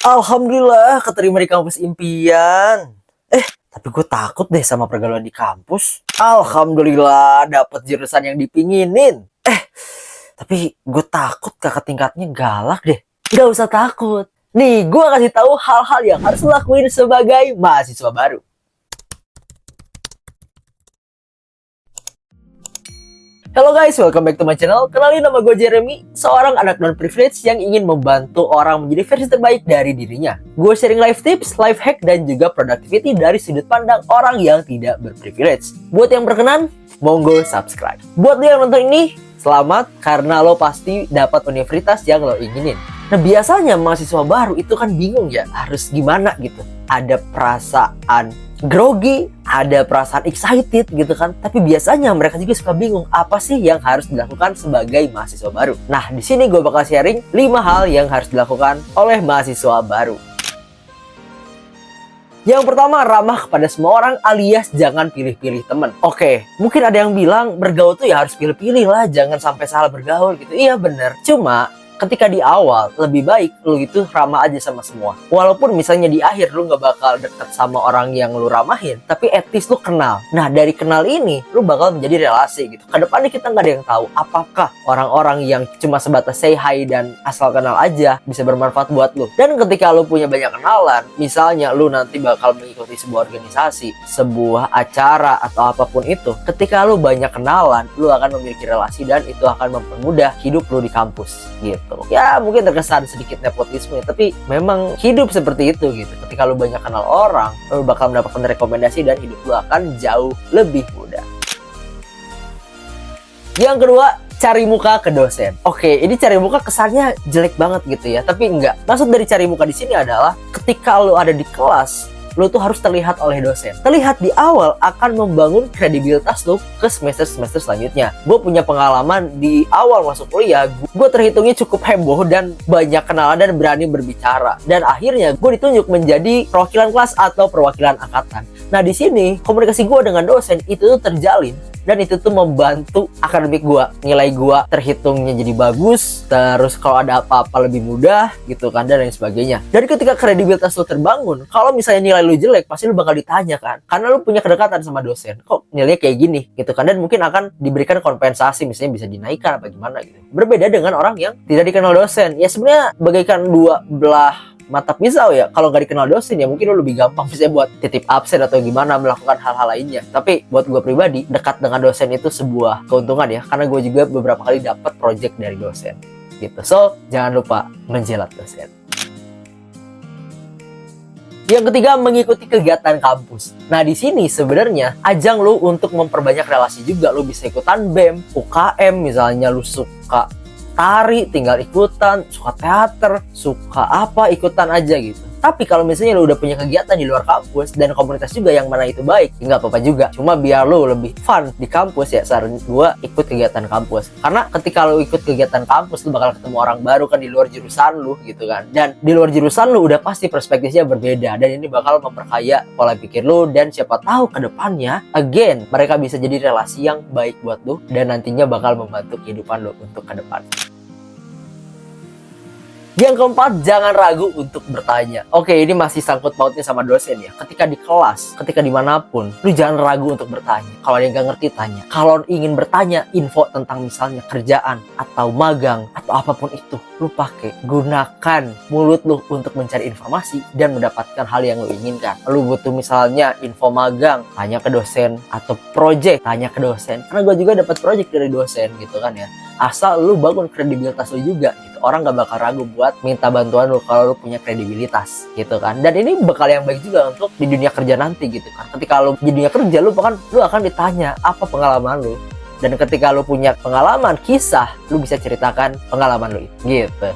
Alhamdulillah keterima di kampus impian. Tapi gue takut deh sama pergaulan di kampus. Alhamdulillah dapet jurusan yang dipinginin. Tapi gue takut kakak tingkatnya galak deh. Gak usah takut. Nih, gue kasih tahu hal-hal yang harus lo lakuin sebagai mahasiswa baru. Halo guys, welcome back to my channel. Kenalin, nama gue Jeremy, seorang anak non-privilege yang ingin membantu orang menjadi versi terbaik dari dirinya. Gue sharing life tips, life hack, dan juga productivity dari sudut pandang orang yang tidak berprivilege. Buat yang berkenan, monggo subscribe. Buat lo yang nonton ini, selamat karena lo pasti dapat universitas yang lo inginin. Nah, biasanya mahasiswa baru itu kan bingung ya, harus gimana gitu. Ada perasaan grogi, ada perasaan excited gitu kan. Tapi biasanya mereka juga suka bingung apa sih yang harus dilakukan sebagai mahasiswa baru. Nah, di sini gue bakal sharing 5 hal yang harus dilakukan oleh mahasiswa baru. Yang pertama, ramah kepada semua orang alias jangan pilih-pilih temen. Oke, mungkin ada yang bilang bergaul tuh ya harus pilih-pilih lah, jangan sampai salah bergaul gitu. Iya bener, cuma ketika di awal, lebih baik lu itu ramah aja sama semua. Walaupun misalnya di akhir lu gak bakal deket sama orang yang lu ramahin, tapi at least lu kenal. Nah, dari kenal ini, lu bakal menjadi relasi gitu. Kedepannya kita gak ada yang tahu apakah orang-orang yang cuma sebatas say hi dan asal kenal aja bisa bermanfaat buat lu. Dan ketika lu punya banyak kenalan, misalnya lu nanti bakal mengikuti sebuah organisasi, sebuah acara, atau apapun itu, ketika lu banyak kenalan, lu akan memiliki relasi dan itu akan mempermudah hidup lu di kampus gitu. Ya mungkin terkesan sedikit nepotisme, tapi memang hidup seperti itu gitu. Ketika lu banyak kenal orang, lu bakal mendapatkan rekomendasi dan hidup lu akan jauh lebih mudah. Yang kedua, cari muka ke dosen. Oke, ini cari muka kesannya jelek banget gitu ya, tapi enggak. Maksud dari cari muka di sini adalah ketika lu ada di kelas, lu tuh harus terlihat oleh dosen. Terlihat di awal akan membangun kredibilitas lu ke semester-semester selanjutnya. Gue punya pengalaman di awal masuk kuliah, gue terhitungnya cukup heboh dan banyak kenalan dan berani berbicara. Dan akhirnya gue ditunjuk menjadi perwakilan kelas atau perwakilan angkatan. Nah, di sini komunikasi gue dengan dosen itu tuh terjalin. Dan itu tuh membantu akademik gue, nilai gue terhitungnya jadi bagus, terus kalau ada apa-apa lebih mudah gitu kan, dan lain sebagainya. Dan ketika kredibilitas lu terbangun, kalau misalnya nilai lu jelek, pasti lu bakal ditanya kan, karena lu punya kedekatan sama dosen, kok nilainya kayak gini gitu kan, dan mungkin akan diberikan kompensasi, misalnya bisa dinaikkan apa gimana gitu. Berbeda dengan orang yang tidak dikenal dosen, ya sebenarnya bagaikan dua belah mata pisau ya. Kalau nggak dikenal dosen ya mungkin lo lebih gampang bisa buat titip absen atau gimana, melakukan hal-hal lainnya. Tapi buat gue pribadi, dekat dengan dosen itu sebuah keuntungan ya, karena gue juga beberapa kali dapat project dari dosen gitu. So jangan lupa menjilat dosen. Yang ketiga, mengikuti kegiatan kampus. Nah, di sini sebenarnya ajang lu untuk memperbanyak relasi juga. Lu bisa ikutan BEM, UKM, misalnya lu suka tari, tinggal ikutan, suka teater, suka apa, ikutan aja gitu. Tapi kalau misalnya lu udah punya kegiatan di luar kampus dan komunitas juga yang mana itu baik, ya nggak apa-apa juga. Cuma biar lu lebih fun di kampus ya, saran gua ikut kegiatan kampus. Karena ketika lu ikut kegiatan kampus, lu bakal ketemu orang baru kan di luar jurusan lu gitu kan. Dan di luar jurusan lu udah pasti perspektifnya berbeda, dan ini bakal memperkaya pola pikir lu, dan siapa tahu ke depannya again mereka bisa jadi relasi yang baik buat lu dan nantinya bakal membantu kehidupan lu untuk ke depan. Yang keempat, jangan ragu untuk bertanya. Oke, ini masih sangkut pautnya sama dosen ya. Ketika di kelas, ketika dimanapun, lu jangan ragu untuk bertanya. Kalau ada yang gak ngerti, tanya. Kalau ingin bertanya info tentang misalnya kerjaan atau magang atau apapun itu, lu pakai, gunakan mulut lu untuk mencari informasi dan mendapatkan hal yang lu inginkan. Lu butuh misalnya info magang, tanya ke dosen, atau project, tanya ke dosen. Karena gue juga dapat project dari dosen gitu kan ya. Asal lu bangun kredibilitas lu juga gitu. Orang gak bakal ragu buat minta bantuan lu kalau lu punya kredibilitas gitu kan. Dan ini bakal yang baik juga untuk di dunia kerja nanti gitu kan. Ketika lu di dunia kerja, lu akan ditanya apa pengalaman lu. Dan ketika lu punya pengalaman, kisah, lu bisa ceritakan pengalaman lu gitu.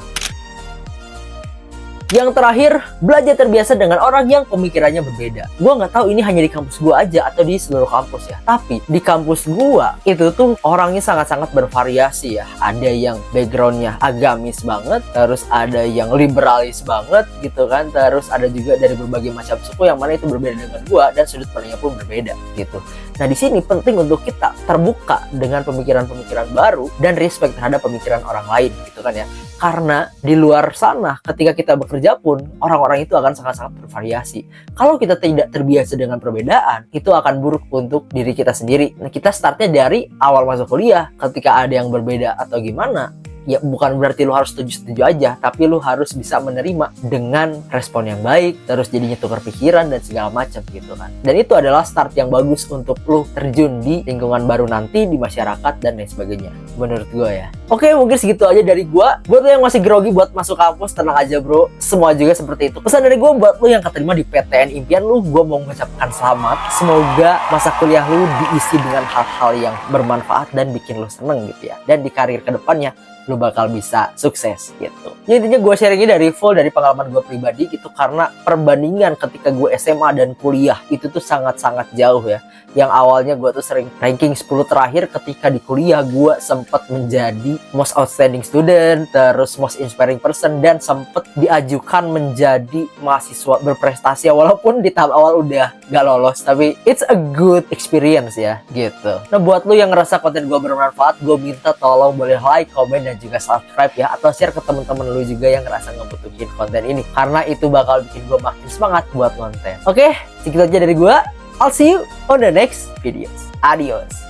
Yang terakhir, belajar terbiasa dengan orang yang pemikirannya berbeda. Gua nggak tahu ini hanya di kampus gua aja atau di seluruh kampus ya. Tapi di kampus gua itu tuh orangnya sangat-sangat bervariasi ya. Ada yang backgroundnya agamis banget, terus ada yang liberalis banget gitu kan. Terus ada juga dari berbagai macam suku yang mana itu berbeda dengan gua dan sudut pandangnya pun berbeda gitu. Nah, di sini penting untuk kita terbuka dengan pemikiran-pemikiran baru dan respect terhadap pemikiran orang lain gitu kan ya. Karena di luar sana ketika kita bekerja pun orang-orang itu akan sangat-sangat bervariasi. Kalau kita tidak terbiasa dengan perbedaan, itu akan buruk untuk diri kita sendiri. Nah, kita startnya dari awal masuk kuliah. Ketika ada yang berbeda atau gimana, ya bukan berarti lu harus setuju-setuju aja, tapi lu harus bisa menerima dengan respon yang baik, terus jadinya tukar pikiran dan segala macam gitu kan. Dan itu adalah start yang bagus untuk lu terjun di lingkungan baru nanti, di masyarakat dan lain sebagainya, menurut gue ya. Oke, mungkin segitu aja dari gue. Buat lu yang masih grogi buat masuk kampus, tenang aja bro, semua juga seperti itu. Pesan dari gue buat lu yang keterima di PTN impian lu, gue mau mengucapkan selamat. Semoga masa kuliah lu diisi dengan hal-hal yang bermanfaat dan bikin lu seneng gitu ya. Dan di karir kedepannya lu bakal bisa sukses gitu. Jadi intinya gue sharingnya dari pengalaman gue pribadi gitu, karena perbandingan ketika gue SMA dan kuliah itu tuh sangat-sangat jauh ya. Yang awalnya gue tuh sering ranking 10 terakhir, ketika di kuliah gue sempet menjadi most outstanding student, terus most inspiring person, dan sempet diajukan menjadi mahasiswa berprestasi walaupun di tahap awal udah gak lolos, tapi it's a good experience ya gitu. Nah, buat lu yang ngerasa konten gue bermanfaat, gue minta tolong boleh like, comment, dan juga subscribe ya, atau share ke temen-temen lu juga yang ngerasa ngebutuhin konten ini, karena itu bakal bikin gue makin semangat buat konten. Oke, segitu aja dari gue. I'll see you on the next videos. Adios.